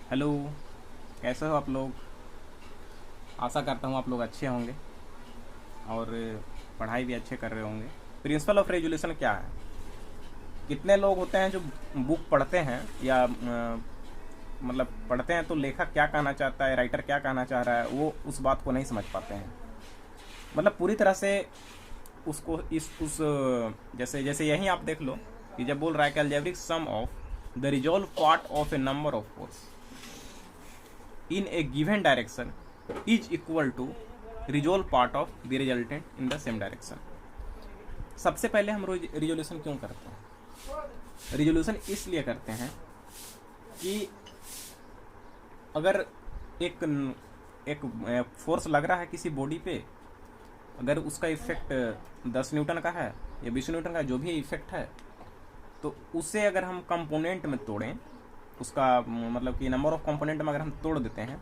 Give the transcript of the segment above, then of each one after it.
Hello, कैसे हो आप लोग। आशा करता हूँ आप लोग अच्छे होंगे और पढ़ाई भी अच्छे कर रहे होंगे। प्रिंसिपल ऑफ रेजुलेशन क्या है? कितने लोग होते हैं जो बुक पढ़ते हैं या मतलब पढ़ते हैं तो लेखक क्या कहना चाहता है, राइटर क्या कहना चाह रहा है, वो उस बात को नहीं समझ पाते हैं। मतलब पूरी तरह से उसको इस उस जैसे जैसे यहीं आप देख लो कि जब बोल रहा है कि algebraic sum of the resolved part of a number of force in a given direction is equal to resolve part of the resultant in the same direction। सबसे पहले हम रिजोल्यूशन क्यों करते हैं? रिजोल्यूशन इसलिए करते हैं कि अगर एक एक फोर्स लग रहा है किसी बॉडी पे, अगर उसका इफेक्ट 10 न्यूटन का है या 20 न्यूटन का, जो भी इफेक्ट है, तो उसे अगर हम कंपोनेंट में तोड़ें, उसका मतलब कि नंबर ऑफ कंपोनेंट में अगर हम तोड़ देते हैं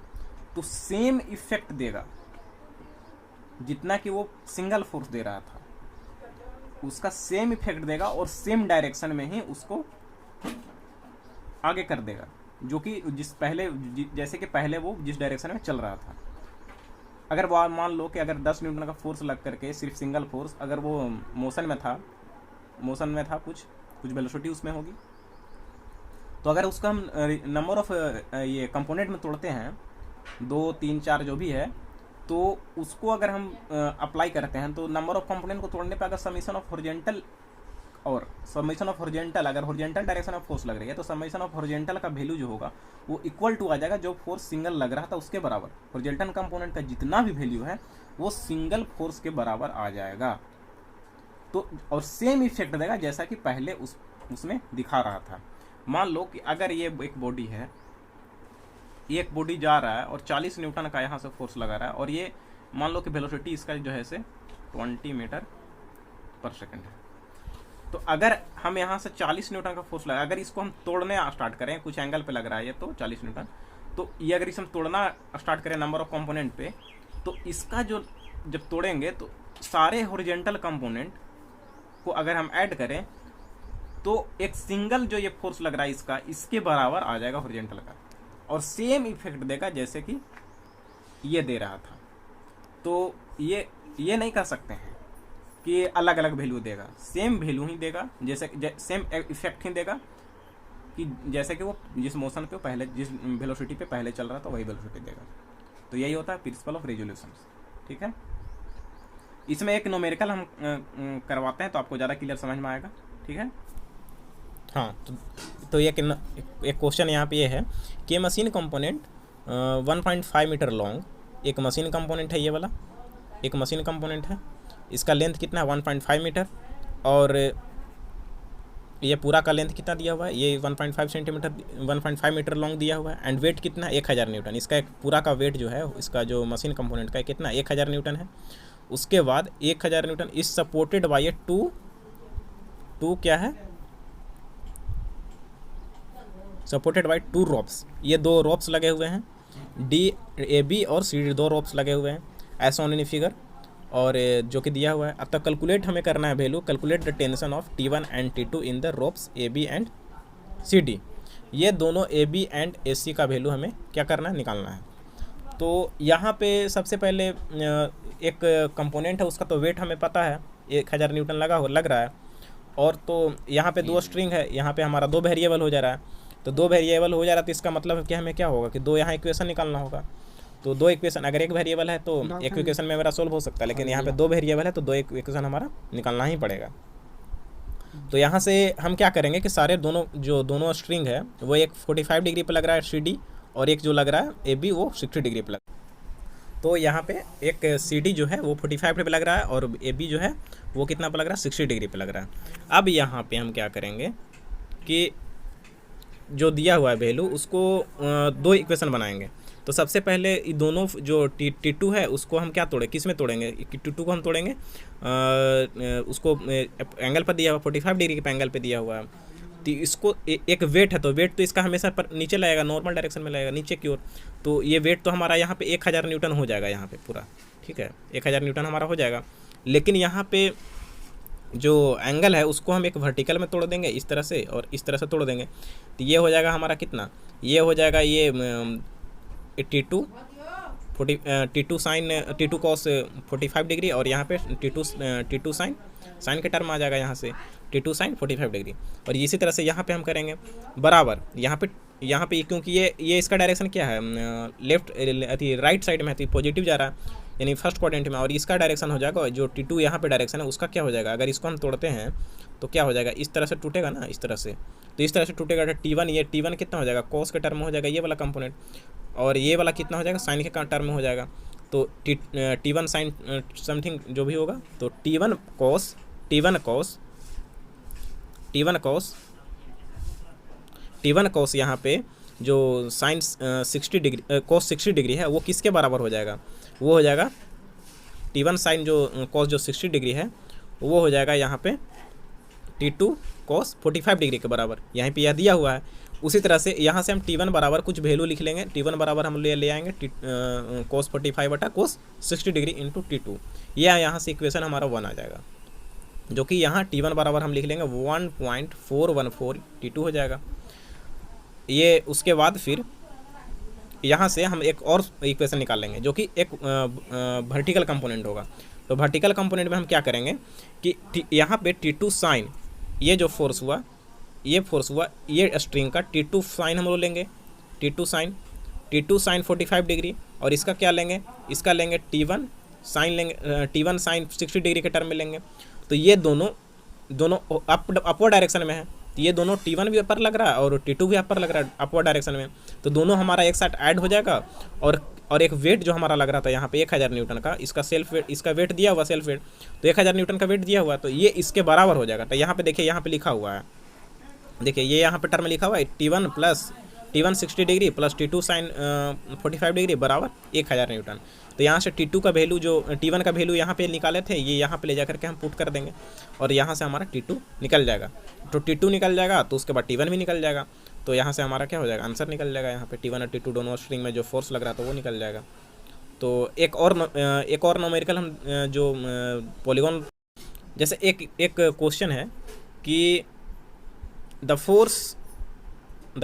तो सेम इफेक्ट देगा जितना कि वो सिंगल फोर्स दे रहा था, उसका सेम इफेक्ट देगा और सेम डायरेक्शन में ही उसको आगे कर देगा, जो कि जैसे कि पहले वो जिस डायरेक्शन में चल रहा था। अगर वो मान लो कि अगर 10 न्यूटन का फोर्स लग करके सिर्फ सिंगल फोर्स, अगर वो मोशन में था कुछ वेलोसिटी उसमें होगी, तो अगर उसका हम नंबर ऑफ ये कंपोनेंट में तोड़ते हैं, 2 3 4 जो भी है, तो उसको अगर हम अप्लाई करते हैं तो नंबर ऑफ कंपोनेंट को तोड़ने पर अगर समीशन ऑफ हॉरिजॉन्टल और समीशन ऑफ हॉरिजॉन्टल, अगर हॉरिजॉन्टल डायरेक्शन ऑफ फोर्स लग रही है तो समीशन ऑफ हॉरिजॉन्टल का वैल्यू जो होगा वो इक्वल टू आ जाएगा जो फोर्स सिंगल लग रहा था उसके बराबर। हॉरिजॉन्टल कंपोनेंट का जितना भी वैल्यू है वो सिंगल फोर्स के बराबर आ जाएगा। तो और सेम इफेक्ट देगा जैसा कि पहले उसमें दिखा रहा था। मान लो कि अगर ये एक बॉडी है, एक बॉडी जा रहा है और 40 न्यूटन का यहाँ से फोर्स लगा रहा है, और ये मान लो कि वेलोसिटी इसका जो है से 20 मीटर पर सेकंड है। तो अगर हम यहाँ से 40 न्यूटन का फोर्स लगा, अगर इसको हम तोड़ने स्टार्ट करें, कुछ एंगल पे लग रहा है ये तो 40 न्यूटन, तो ये अगर इसे हम तोड़ना स्टार्ट करें नंबर ऑफ कंपोनेंट पे, तो इसका जो जब तोड़ेंगे तो सारे हॉरिजॉन्टल कंपोनेंट को अगर हम ऐड करें तो एक सिंगल जो ये फोर्स लग रहा है इसका, इसके बराबर आ जाएगा हॉरिजॉन्टल का, और सेम इफेक्ट देगा जैसे कि ये दे रहा था। तो ये नहीं कह सकते हैं कि अलग अलग वैल्यू देगा, सेम वैल्यू ही देगा, जैसे सेम इफेक्ट ही देगा कि जैसे कि वो जिस मोशन पे पहले, जिस वेलोसिटी पे पहले चल रहा था वही वेलोसिटी देगा। तो यही होता है प्रिंसिपल ऑफ रेजोल्यूशन। ठीक है, इसमें एक न्यूमेरिकल हम करवाते हैं तो आपको ज़्यादा क्लियर समझ में आएगा। ठीक है, हाँ। तो एक क्वेश्चन यहाँ पे ये है कि मशीन कंपोनेंट 1.5 मीटर लॉन्ग, एक मशीन कंपोनेंट है, ये वाला एक मशीन कंपोनेंट है, इसका लेंथ कितना है 1.5 मीटर, और ये पूरा का लेंथ कितना दिया हुआ है, ये 1.5 सेंटीमीटर 1.5 मीटर लॉन्ग दिया हुआ है, एंड वेट कितना 1000 न्यूटन। इसका एक पूरा का वेट जो है इसका जो मशीन कंपोनेंट का कितना 1000 न्यूटन है। उसके बाद 1000 newton is supported by a two क्या है, सपोर्टेड बाई 2 रोप्स। ये 2 रोप्स लगे हुए हैं, DAB और CD 2 रोप्स लगे हुए हैं एज ऑन इन फिगर, और जो कि दिया हुआ है। अब तक कैलकुलेट हमें करना है value, calculate the tension of T1 and T2 in the ropes AB and CD। ये दोनों AB एंड AC का वैल्यू हमें क्या करना है, निकालना है। तो यहाँ पे सबसे पहले एक कंपोनेंट है, उसका तो वेट हमें पता है 1000 न्यूटन लग रहा है, और तो यहाँ पे 2 स्ट्रिंग है, यहाँ पे हमारा 2 वेरिएबल हो जा रहा है। तो 2 वेरिएबल हो जा रहा है तो इसका मतलब है कि हमें क्या होगा कि 2 यहाँ इक्वेशन निकालना होगा। तो 2 इक्वेशन, अगर एक वेरिएबल है तो एक इक्वेशन में मेरा सोल्व हो सकता है, लेकिन यहाँ पे 2 वेरिएबल है तो 2 इक्वेशन हमारा निकालना ही पड़ेगा। तो यहाँ से हम क्या करेंगे कि सारे दोनों स्ट्रिंग है वो एक 45 डिग्री पर लग रहा है CD, और एक जो लग रहा है AB वो 60 डिग्री पर लग रहा है। तो यहाँ पे एक CD जो है वो 45 पे लग रहा है और AB जो है वो कितना पे लग रहा है, 60 डिग्री पे लग रहा है। अब यहाँ पे हम क्या करेंगे कि जो दिया हुआ है वैल्यू उसको 2 इक्वेशन बनाएंगे। तो सबसे पहले ये दोनों जो T2 है उसको हम क्या तोड़े, किस में तोड़ेंगे, T2 को हम तोड़ेंगे उसको एंगल पर दिया हुआ 45 डिग्री के एंगल पे दिया हुआ है। तो इसको एक वेट है, तो वेट तो इसका हमेशा पर नीचे लगेगा, नॉर्मल डायरेक्शन में लगेगा नीचे की ओर। तो ये वेट तो हमारा यहाँ पे 1000 न्यूटन हो जाएगा यहाँ पे पूरा। ठीक है, 1000 न्यूटन हमारा हो जाएगा। लेकिन यहाँ पे जो एंगल है उसको हम एक वर्टिकल में तोड़ देंगे इस तरह से और इस तरह से तोड़ देंगे, तो ये हो जाएगा हमारा कितना, ये हो जाएगा ये T2 T2 sign T2 cos 45 degree, और यहाँ पे T2 साइन के टर्म आ जाएगा यहाँ से T2 साइन 45 डिग्री। और इसी तरह से यहाँ पे हम करेंगे बराबर, यहाँ पे क्योंकि ये इसका डायरेक्शन क्या है, लेफ्ट राइट साइड में है, तो पॉजिटिव जा रहा है यानी फर्स्ट क्वाड्रेंट में, और इसका डायरेक्शन हो जाएगा जो T2 यहाँ पे डायरेक्शन है उसका क्या हो जाएगा, अगर इसको हम तोड़ते हैं तो क्या हो जाएगा, इस तरह से टूटेगा ना, इस तरह से, तो इस तरह से टूटेगा T1, ये T1 कितना हो जाएगा, कॉस के टर्म में हो जाएगा ये वाला कंपोनेंट, और ये वाला कितना हो जाएगा, साइन के टर्म में हो जाएगा, तो T1 साइन समथिंग जो भी होगा, तो T1 कॉस यहाँ पे जो साइन 60 डिग्री कॉस 60 डिग्री है वो किसके बराबर हो जाएगा, वो हो जाएगा T1 साइन जो कॉस जो 60 डिग्री है वो हो जाएगा यहाँ पे T2 कॉस 45 डिग्री के बराबर, यहाँ पे यह दिया हुआ है। उसी तरह से यहाँ से हम T1 बराबर कुछ वैल्यू लिख लेंगे, T1 बराबर हम ले आएंगे कॉस 45 बटा कॉस 60 डिग्री इंटू T2, यह यहाँ से इक्वेशन हमारा 1 आ जाएगा, जो कि यहाँ T1 बराबर हम लिख लेंगे 1.414 T2 हो जाएगा। ये उसके बाद फिर यहाँ से हम एक और इक्वेशन निकाल लेंगे जो कि एक वर्टिकल कंपोनेंट होगा। तो वर्टिकल कंपोनेंट में हम क्या करेंगे कि यहाँ पे T2 साइन ये जो फोर्स हुआ ये स्ट्रिंग का T2 साइन हम लोग लेंगे, T2 साइन 45 डिग्री, और इसका क्या लेंगे, इसका लेंगे T1 साइन 60 डिग्री के टर्म में लेंगे। तो ये दोनों अपवर्ड डायरेक्शन में है, तो ये दोनों T1 भी अपर लग रहा है और T2 भी अपर लग रहा है अपवर्ड डायरेक्शन में, तो दोनों हमारा एक साथ ऐड हो जाएगा। और एक वेट जो हमारा लग रहा था यहाँ पे 1000 न्यूटन का, इसका सेल्फ वेट, इसका वेट दिया हुआ सेल्फ वेट, तो 1000 न्यूटन का वेट दिया हुआ, तो ये इसके बराबर हो जाएगा। तो यहाँ पे देखिए, यहाँ पे लिखा हुआ है, देखिए ये यहाँ पे टर्म लिखा हुआ है T1 60 degree plus T2 sign 45 degree बराबर 1000 न्यूटन। तो यहाँ से T2 का वैल्यू जो T1 का वैल्यू यहाँ पे निकाले थे, ये यहाँ पे ले जा करके हम पुट कर देंगे और यहाँ से हमारा T2 निकल जाएगा। तो T2 निकल जाएगा तो उसके बाद T1 भी निकल जाएगा, तो यहाँ से हमारा क्या हो जाएगा, आंसर निकल जाएगा। यहाँ पे T1 और T2 दोनों स्ट्रिंग में जो फोर्स लग रहा था वो निकल जाएगा। तो एक और न्यूमेरिकल हम जो पॉलीगॉन, जैसे एक क्वेश्चन है कि the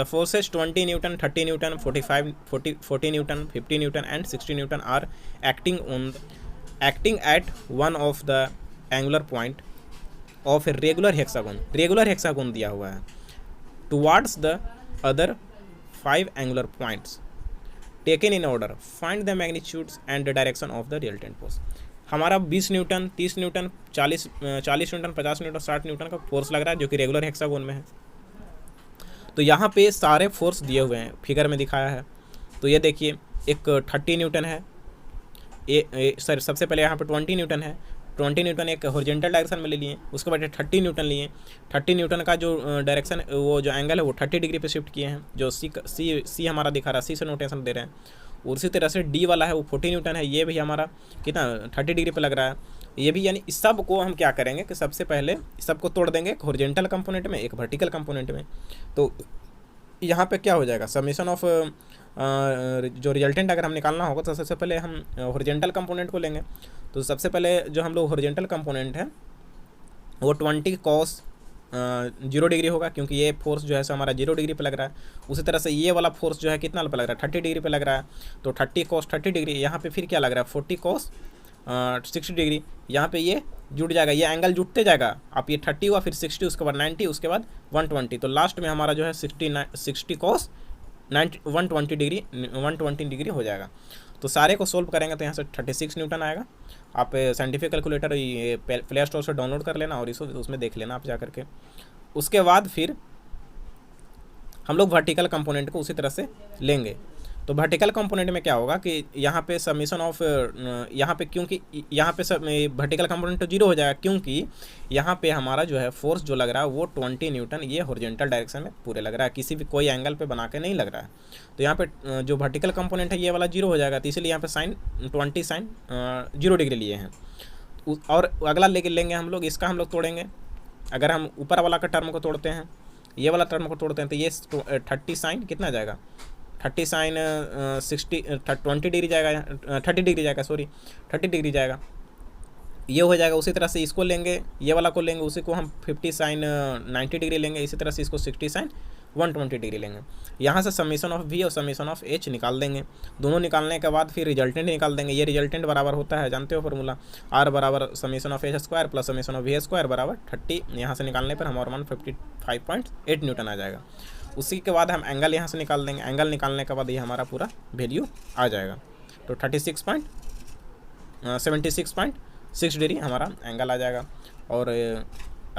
forces 20 Newton, 30 Newton, 40 Newton, 50 Newton and 60 Newton are acting at one of the angular point of a regular hexagon दिया हुआ है towards the other 5 angular points taken in order, find the magnitudes and the direction of the resultant force। हमारा 20 Newton, 30 Newton, 40 Newton, 50 Newton, 60 Newton का force लग रहा है जो कि रेगुलर हेक्सागोन में है। तो यहाँ पे सारे फोर्स दिए हुए हैं, फिगर में दिखाया है। तो ये देखिए, एक 30 न्यूटन है, सबसे पहले यहाँ पे 20 न्यूटन है, 20 न्यूटन एक हॉरिजॉन्टल डायरेक्शन में ले लिए, उसके बाद 30 न्यूटन लिए। 30 न्यूटन का जो डायरेक्शन, वो जो एंगल है वो 30 डिग्री पे शिफ्ट किए हैं, जो सी हमारा दिखा रहा है, सी से नोटेशन दे रहे हैं। और उसी तरह से डी वाला है वो 40 न्यूटन है, ये भी हमारा कितना 30 डिग्री पे लग रहा है। ये भी, यानी इस सब को हम क्या करेंगे कि सबसे पहले सबको तोड़ देंगे, एक हॉरिजॉन्टल कंपोनेंट में, एक वर्टिकल कंपोनेंट में। तो यहाँ पे क्या हो जाएगा, समेशन ऑफ जो रिजल्टेंट अगर हम निकालना होगा तो सबसे पहले हम हॉरिजॉन्टल कंपोनेंट को लेंगे। तो सबसे पहले जो हम लोग हॉरिजॉन्टल कंपोनेंट है वो 20 कॉस 0 डिग्री होगा, क्योंकि ये फोर्स जो है सो हमारा 0 डिग्री पे लग रहा है। उसी तरह से ये वाला फोर्स जो है कितना पे लग रहा है, 30 डिग्री पे लग रहा है, तो 30 कॉस 30 डिग्री। यहाँ पे फिर क्या लग रहा है, 40 कॉस 60 डिग्री। यहाँ पे ये जुड़ जाएगा, ये एंगल जुड़ते जाएगा। आप ये 30 हुआ, फिर 60, उसके बाद 90, उसके बाद 120, तो लास्ट में हमारा जो है 60 कॉस 120 डिग्री हो जाएगा। तो सारे को सोल्व करेंगे तो यहाँ से 36 न्यूटन आएगा। आप साइंटिफिक कैलकुलेटर ये प्ले स्टोर से डाउनलोड कर लेना और इसको उसमें देख लेना आप जा करके। उसके बाद फिर हम लोग वर्टिकल कंपोनेंट को उसी तरह से लेंगे। तो वर्टिकल कंपोनेंट में क्या होगा कि यहाँ पे समीशन ऑफ, यहाँ पे क्योंकि यहाँ पे सब वर्टिकल कंपोनेंट तो 0 हो जाएगा, क्योंकि यहाँ पे हमारा जो है फोर्स जो लग रहा है वो 20 न्यूटन ये हॉरिजॉन्टल डायरेक्शन में पूरे लग रहा है, किसी भी कोई एंगल पे बना के नहीं लग रहा है। तो यहाँ पे जो वर्टिकल कंपोनेंट है ये वाला 0 हो जाएगा, तो इसलिए यहाँ पे साइन 20 साइन 0 डिग्री लिए हैं। और अगला लेंगे हम लोग, इसका हम लोग तोड़ेंगे। अगर हम ऊपर वाला का टर्म को तोड़ते हैं, ये वाला टर्म को तोड़ते हैं, तो ये 30 साइन कितना जाएगा, 30 साइन 20 डिग्री जाएगा, 30 डिग्री जाएगा, सॉरी 30 डिग्री जाएगा। ये हो जाएगा। उसी तरह से इसको लेंगे, ये वाला को लेंगे, उसी को हम 50 साइन 90 डिग्री लेंगे। इसी तरह से इसको 60 साइन 120 डिग्री लेंगे। यहाँ से समीशन ऑफ वी और समीशन ऑफ एच निकाल देंगे। दोनों निकालने के बाद फिर रिजल्टेंट निकाल देंगे। ये रिजल्टेंट बराबर होता है, जानते हो फॉर्मूला, आर बराबर summation of H square plus summation of V square बराबर 30। यहाँ से निकालने पर हमारा 155.8 न्यूटन आ जाएगा। उसी के बाद हम एंगल यहाँ से निकाल देंगे। एंगल निकालने के बाद ये हमारा पूरा वैल्यू आ जाएगा। तो 76.6 डिग्री हमारा एंगल आ जाएगा। और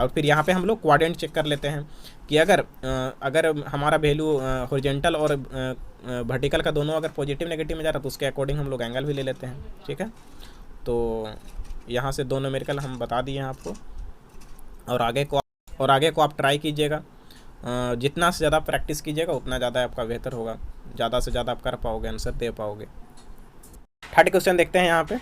फिर यहाँ पे हम लोग क्वाड्रेंट चेक कर लेते हैं कि अगर हमारा वैल्यू हॉरिजॉन्टल और वर्टिकल का दोनों अगर पॉजिटिव नेगेटिव में जा रहा है तो उसके अकॉर्डिंग हम लोग एंगल भी ले लेते हैं। ठीक है, तो यहाँ से दो न्यूमेरिकल हम बता दिए हैं आपको। और आगे को आप ट्राई कीजिएगा। जितना से ज़्यादा प्रैक्टिस कीजिएगा उतना ज़्यादा आपका बेहतर होगा, ज़्यादा से ज़्यादा आप कर पाओगे, आंसर दे पाओगे। थर्ड क्वेश्चन देखते हैं यहाँ पे।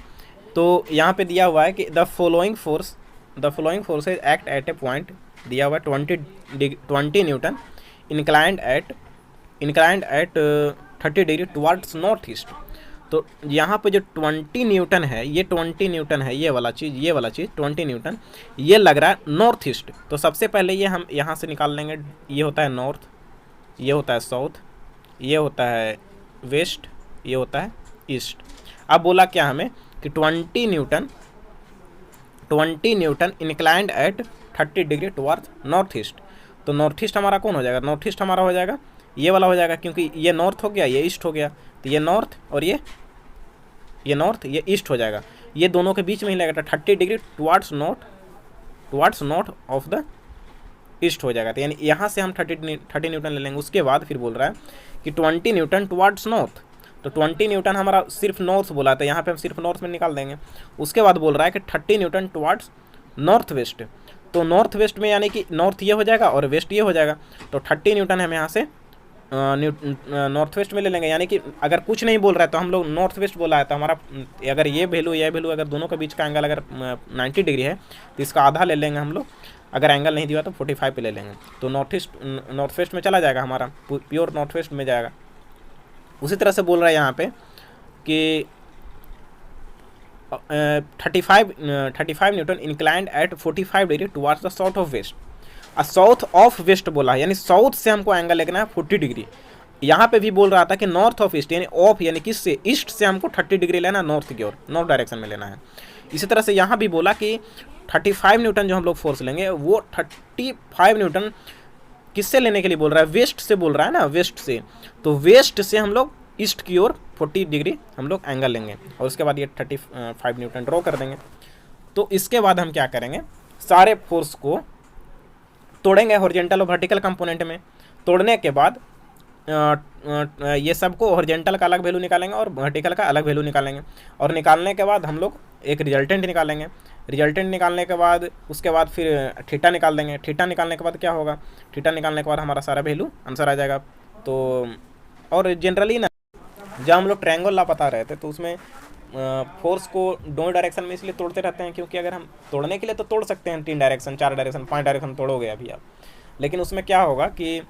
तो यहाँ पे दिया हुआ है कि the following forces act at A point, दिया हुआ है 20 Newton inclined eight 30 degree towards north east. तो यहाँ पे जो 20 न्यूटन है, ये 20 न्यूटन है, ये वाला चीज़ 20 न्यूटन ये लग रहा है नॉर्थ ईस्ट। तो सबसे पहले ये हम यहाँ से निकाल लेंगे। ये होता है नॉर्थ, ये होता है साउथ, ये होता है वेस्ट, ये होता है ईस्ट। अब बोला क्या हमें कि 20 Newton inclined eight 30 degree towards north east. तो नॉर्थ ईस्ट हमारा कौन हो जाएगा? नॉर्थ ईस्ट हमारा हो जाएगा ये वाला हो जाएगा, क्योंकि ये नॉर्थ हो गया, ये ईस्ट हो गया। तो ये नॉर्थ और ये नॉर्थ, ये ईस्ट हो जाएगा। ये दोनों के बीच में ही लगेगा 30 degree towards north of the east हो जाएगा। तो यानी यहाँ से हम 30 न्यूटन ले लेंगे। उसके बाद फिर बोल रहा है कि 20 न्यूटन टुवर्ड्स नॉर्थ। तो 20 न्यूटन हमारा सिर्फ नॉर्थ बोला था, यहाँ पे हम सिर्फ नॉर्थ में निकाल देंगे। उसके बाद बोल रहा है कि 30 न्यूटन टुवर्ड्स नॉर्थ वेस्ट। तो नॉर्थ वेस्ट में यानी कि नॉर्थ ये हो जाएगा और वेस्ट ये हो जाएगा। तो 30 न्यूटन हम यहाँ से नॉर्थ वेस्ट में ले लेंगे। यानी कि अगर कुछ नहीं बोल रहा है तो हम लोग नॉर्थ वेस्ट बोला है, तो हमारा अगर ये वैल्यू अगर दोनों के बीच का एंगल अगर 90 डिग्री है तो इसका आधा ले लेंगे हम लोग। अगर एंगल नहीं दिया तो 45 पे ले लेंगे। तो नॉर्थ वेस्ट में चला जाएगा, हमारा प्योर नॉर्थ वेस्ट में जाएगा। उसी तरह से बोल रहा है यहाँ पे कि 35 newton inclined at 45 degree towards the south of west. South of west बोला है, यानी साउथ से हमको एंगल लेना है 40 डिग्री। यहाँ पे भी बोल रहा था कि नॉर्थ ऑफ ईस्ट, यानी ऑफ यानी किससे, ईस्ट से हमको 30 डिग्री लेना है, नॉर्थ की ओर, नॉर्थ डायरेक्शन में लेना है। इसी तरह से यहाँ भी बोला कि 35 न्यूटन जो हम लोग फोर्स लेंगे वो 35 न्यूटन किससे लेने के लिए बोल रहा है? वेस्ट से बोल रहा है ना, वेस्ट से। तो वेस्ट से हम लोग ईस्ट की ओर 40 डिग्री हम लोग एंगल लेंगे और उसके बाद ये 35 न्यूटन ड्रॉ कर देंगे। तो इसके बाद हम क्या करेंगे, सारे फोर्स को तोड़ेंगे हॉरिजॉन्टल और वर्टिकल कंपोनेंट में। तोड़ने के बाद ये सबको हॉरिजॉन्टल का अलग वैल्यू निकालेंगे और वर्टिकल का अलग वैल्यू निकालेंगे। और निकालने के बाद हम लोग एक रिजल्टेंट निकालेंगे। रिजल्टेंट निकालने के बाद उसके बाद फिर थीटा निकाल देंगे। थीटा निकालने के बाद क्या होगा, थीटा निकालने के बाद हमारा सारा वैल्यू आंसर आ जाएगा। तो और जनरली ना जब हम लोग ट्रायंगल ला पता रहे थे तो उसमें फोर्स को दोनों डायरेक्शन में इसलिए तोड़ते रहते हैं क्योंकि अगर हम तोड़ने के लिए तो तोड़ सकते हैं 3 डायरेक्शन 4 डायरेक्शन 5 डायरेक्शन तोड़ोगे अभी आप, लेकिन उसमें क्या होगा कि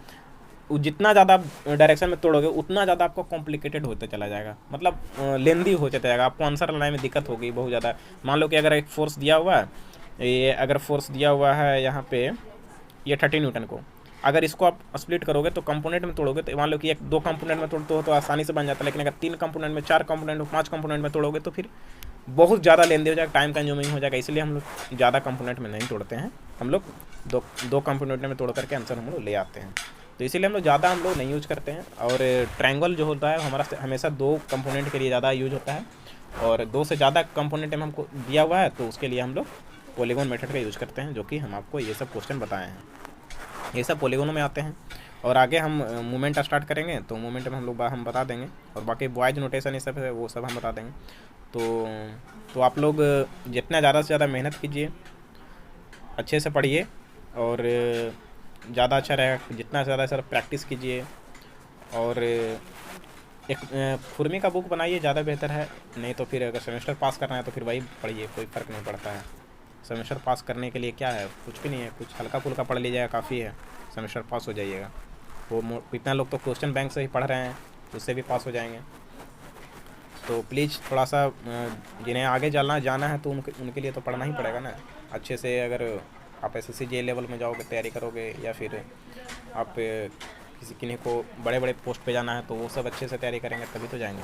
जितना ज़्यादा डायरेक्शन में तोड़ोगे उतना ज़्यादा आपको कॉम्प्लिकेटेड होते चला जाएगा, मतलब लेंदी हो जाएगा, आपको आंसर लाने में दिक्कत होगी बहुत ज़्यादा। मान लो कि अगर एक फोर्स दिया हुआ है, ये अगर फोर्स दिया हुआ है यहाँ पे ये 30 न्यूटन को, अगर इसको आप स्प्लिट करोगे तो कंपोनेंट में तोड़ोगे तो मान लो कि 1-2 कंपोनेंट में तोड़ते हो तो आसानी से बन जाता है, लेकिन अगर 3 कंपोनेंट में 4 कंपोनेंट में 5 कंपोनेंट में तोड़ोगे तो फिर बहुत ज़्यादा लेंदी हो जाएगा, टाइम कंज्यूमिंग हो जाएगा। इसलिए हम लोग ज़्यादा कंपोनेंट में नहीं तोड़ते हैं, हम लोग दो कंपोनेंट में तोड़ करके आंसर हम लोग ले आते हैं। तो इसीलिए हम लोग नहीं यूज करते हैं। और ट्रायंगल जो होता है हमारा हमेशा 2 कंपोनेंट के लिए ज़्यादा यूज होता है, और 2 से ज़्यादा कंपोनेंट में हमको दिया हुआ है तो उसके लिए हम लोग पॉलीगॉन मेथड का यूज़ करते हैं, जो कि हम आपको ये सब क्वेश्चन बताए हैं, ये सब पॉलीगॉनों में आते हैं। और आगे हम मूवमेंट स्टार्ट करेंगे तो मूवमेंट में हम बता देंगे, और बाकी बॉयज नोटेशन ये सब है वो सब हम बता देंगे। तो आप लोग जितना ज़्यादा से ज़्यादा मेहनत कीजिए, अच्छे से पढ़िए और ज़्यादा अच्छा रहेगा, जितना ज़्यादा सर प्रैक्टिस कीजिए। और एक खुरमी का बुक बनाइए, ज़्यादा बेहतर है, नहीं तो फिर अगर सेमेस्टर पास करना है तो फिर वही पढ़िए, कोई फ़र्क नहीं पड़ता है। सेमेस्टर पास करने के लिए क्या है, कुछ भी नहीं है, कुछ हल्का फुल्का पढ़ लीजिएगा काफ़ी है, सेमेस्टर पास हो जाइएगा। वो इतना लोग तो क्वेश्चन बैंक से ही पढ़ रहे हैं, उससे भी पास हो जाएंगे। तो प्लीज़ थोड़ा सा जिन्हें आगे जाना है तो उनके लिए तो पढ़ना ही पड़ेगा ना अच्छे से। अगर आप एसएससी जे लेवल में जाओगे, तैयारी करोगे, या फिर आप किन्हीं को बड़े बड़े पोस्ट पे जाना है तो वो सब अच्छे से तैयारी करेंगे तभी तो जाएंगे।